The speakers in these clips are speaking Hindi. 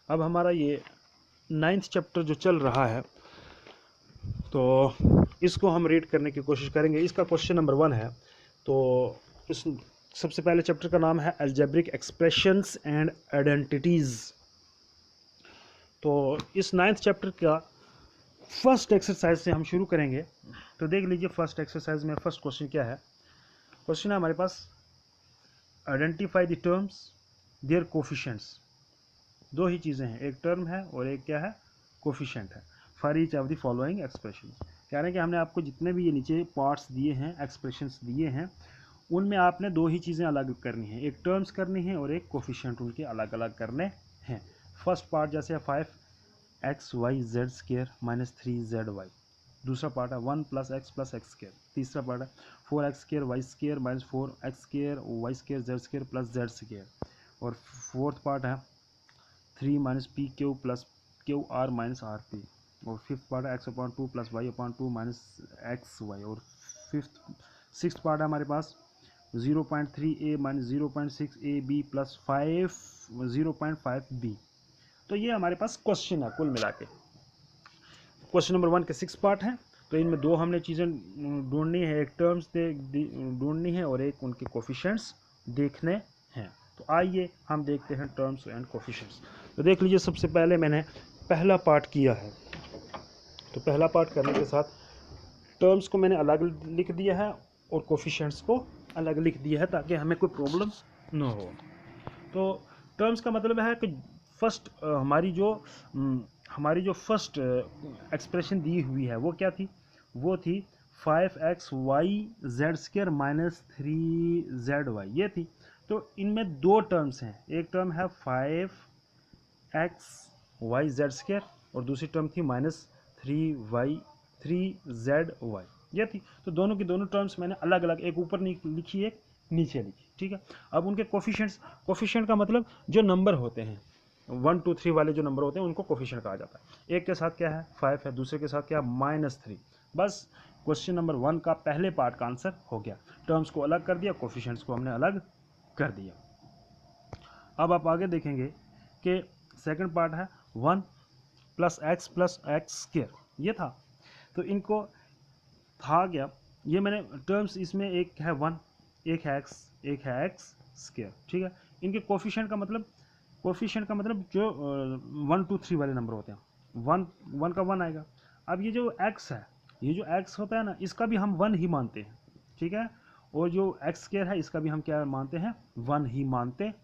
अब हमारा ये 9th चैप्टर जो चल रहा है, तो इसको हम रीड करने की कोशिश करेंगे। इसका क्वेश्चन नंबर 1 है। तो इस सबसे पहले चैप्टर का नाम है अलजेब्रिक एक्सप्रेशंस एंड आइडेंटिटीज़। तो इस 9th चैप्टर का फर्स्ट एक्सरसाइज से हम शुरू करेंगे। तो देख लीजिए फर्स्ट एक्सरसाइज में फर्स्ट क्वेश्चन क्या है। क्वेश्चन है हमारे पास, identify the terms their coefficients. दो ही चीज़ें हैं, एक टर्म है और एक क्या है, कोफिशिएंट है। For each of the following expression, कह रहे हैं कि हमने आपको जितने भी ये नीचे पार्ट्स दिए हैं, एक्सप्रेशंस दिए हैं, उनमें आपने दो ही चीज़ें अलग करनी है, एक टर्म्स करनी है और एक कोफिशिएंट उनके अलग अलग करने हैं। फर्स्ट पार्ट जैसे 5xyz² - 3zy। दूसरा पार्ट है 1 + x+x²। तीसरा पार्ट है 4x² y² - 4x² y² z² + z²। और फोर्थ पार्ट है 3 - pq + qr - rp। और फिफ्थ पार्ट है x/2 + y/2 - xy। और सिक्स्थ पार्ट है हमारे पास 0.3a - 0.6ab + 0.5b। तो ये हमारे पास क्वेश्चन है कुल मिला के। क्वेश्चन नंबर 1 के 6 पार्ट हैं। तो इनमें दो हमने चीज़ें ढूंढनी है, एक टर्म्स ढूंढनी है और एक उनके कोफिशिएंट्स देखने हैं। तो आइए हम देखते हैं टर्म्स एंड कोफिशिएंट्स। तो देख लीजिए सबसे पहले मैंने पहला पार्ट किया है। तो पहला पार्ट करने के साथ टर्म्स को मैंने अलग लिख दिया है और कोफिशिएंट्स को अलग लिख दिया है ताकि हमें कोई प्रॉब्लम न हो। तो टर्म्स का मतलब है कि फर्स्ट हमारी जो फर्स्ट एक्सप्रेशन दी हुई है वो क्या थी, वो थी 5xyz² - 3zy, ये थी। तो इनमें दो टर्म्स हैं, एक टर्म है 5xyz² और दूसरी टर्म थी -3zy, ये थी। तो दोनों की दोनों टर्म्स मैंने अलग अलग, एक ऊपर लिखी एक नीचे लिखी, ठीक है। अब उनके कोफिशिएंट का मतलब जो नंबर होते हैं 1 2 3 वाले जो नंबर होते हैं उनको कोफिशिएंट कहा जाता है। एक के साथ क्या है 5 है, दूसरे के साथ क्या -3। बस क्वेश्चन नंबर 1 का पहले पार्ट का आंसर हो गया। टर्म्स को अलग कर दिया, कोफिशिएंट्स को हमने अलग कर दिया। अब आप आगे देखेंगे कि सेकंड पार्ट है 1 + x+x², ये था। तो इनको था क्या, ये मैंने टर्म्स, इसमें एक है 1, एक है x, एक है x², ठीक है। इनके कोफिशिएंट का मतलब जो 1 2 3 वाले नंबर होते हैं, 1 का 1 आएगा। अब ये जो x है, ये जो x होता है ना, इसका भी हम 1 ही मानते हैं, ठीक है। और जो x² है इसका भी हम क्या मानते हैं, 1 ही मानते हैं,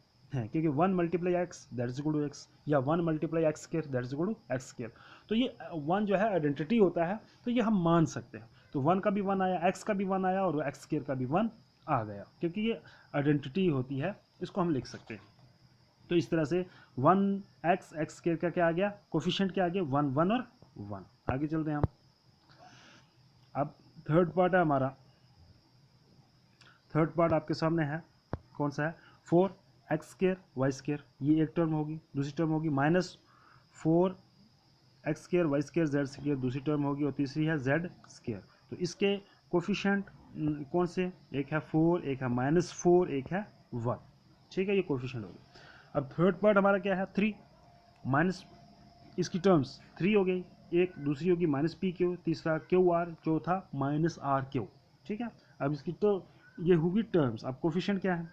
क्योंकि 1 × x that is equal to x, या 1 × x² that is equal to x²। तो ये 1 जो है आइडेंटिटी होता है, तो ये हम मान सकते हैं। तो 1 का भी 1 आया, x का भी 1 आया और x² का भी 1 आ गया, क्योंकि ये आइडेंटिटी होती है, इसको हम लिख सकते हैं। तो इस तरह से 1x x² का क्या आ गया, कोफिशिएंट क्या आ गया, 1 1 और 1। आगे चलते हैं हम। अब थर्ड पार्ट है हमारा, थर्ड पार्ट आपके सामने है, कौन सा है, 4x² y², ये एक टर्म होगी। दूसरी टर्म होगी -4x² y² z², दूसरी टर्म होगी। और तीसरी है z²। तो इसके कोफिशिएंट कौन से, एक है 4, एक है -4, एक है 1, ठीक है। ये कोफिशिएंट होगी। अब थर्ड पार्ट हमारा क्या है, 3 माइनस, इसकी टर्म्स 3 हो गई, एक दूसरी होगी -pq, तीसरा qr, चौथा -rq, ठीक है। अब इसकी तो ये होगी टर्म्स। अब कोफिशिएंट क्या है,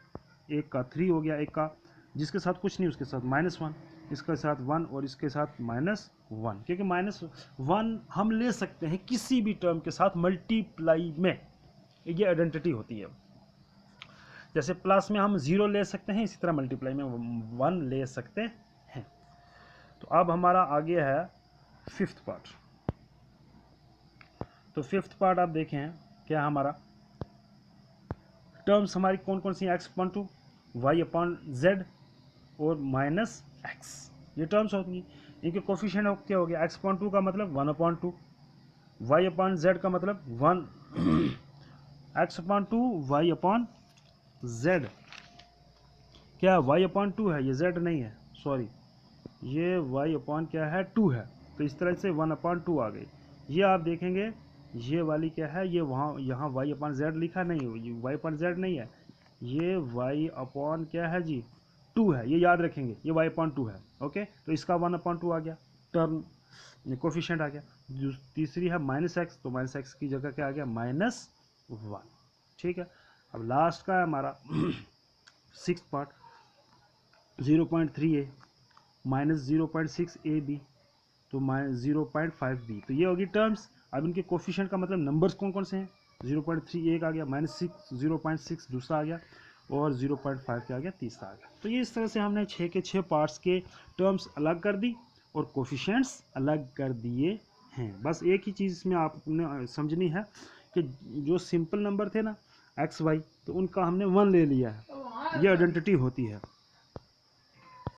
एक का 3 हो गया, एक का जिसके साथ कुछ नहीं उसके साथ -1, इसके साथ 1 और इसके साथ -1, क्योंकि -1 हम ले सकते हैं किसी भी टर्म के साथ मल्टीप्लाई में, ये आइडेंटिटी होती है। जैसे प्लस में हम 0 ले सकते हैं, इसी तरह मल्टीप्लाई में 1 ले सकते हैं। तो अब हमारा आगे है फिफ्थ पार्ट। तो फिफ्थ पार्ट आप देखें क्या हमारा, टर्म्स हमारी कौन कौन सी हैं, x/2 y/z और -x, ये टर्म्स होती हैं। इनके कोफिशिएंट क्या हो गया, x/2 का मतलब 1/2, y/z का मतलब 1 x/2 y/z, क्या y/2 है, ये z नहीं है, सॉरी, ये y/क्या है, 2 है। तो इस तरह से 1/2 आ गई। ये आप देखेंगे ये वाली क्या है, ये वहाँ यहाँ y/z लिखा नहीं है, y/z नहीं है, ये y/ क्या है जी, 2 है, ये याद रखेंगे, ये y/2 है। ओके, तो इसका 1/2 आ गया, टर्म कोफिशिएंट आ गया। तीसरी है -x, तो -x की जगह क्या आ गया, -1। ठीक है, अब लास्ट का है हमारा 6th पार्ट, 0.3a -0.6ab, तो -0.5b, तो ये होगी टर्म्स। अब इनके कोफिशिएंट का मतलब नंबर्स कौन कौन से हैं, 0.3 एक आ गया, -6 0.6 दूसरा आ गया, और 0.5 क्या आ गया, तीसरा आ गया। तो ये इस तरह से हमने 6 के 6 पार्ट्स के टर्म्स अलग कर दी और कोफिशिएंट्स अलग कर दिए हैं। बस एक ही चीज़ इसमें आपने समझनी है कि जो सिंपल नंबर थे ना x y, तो उनका हमने 1 ले लिया है, ये आइडेंटिटी होती है।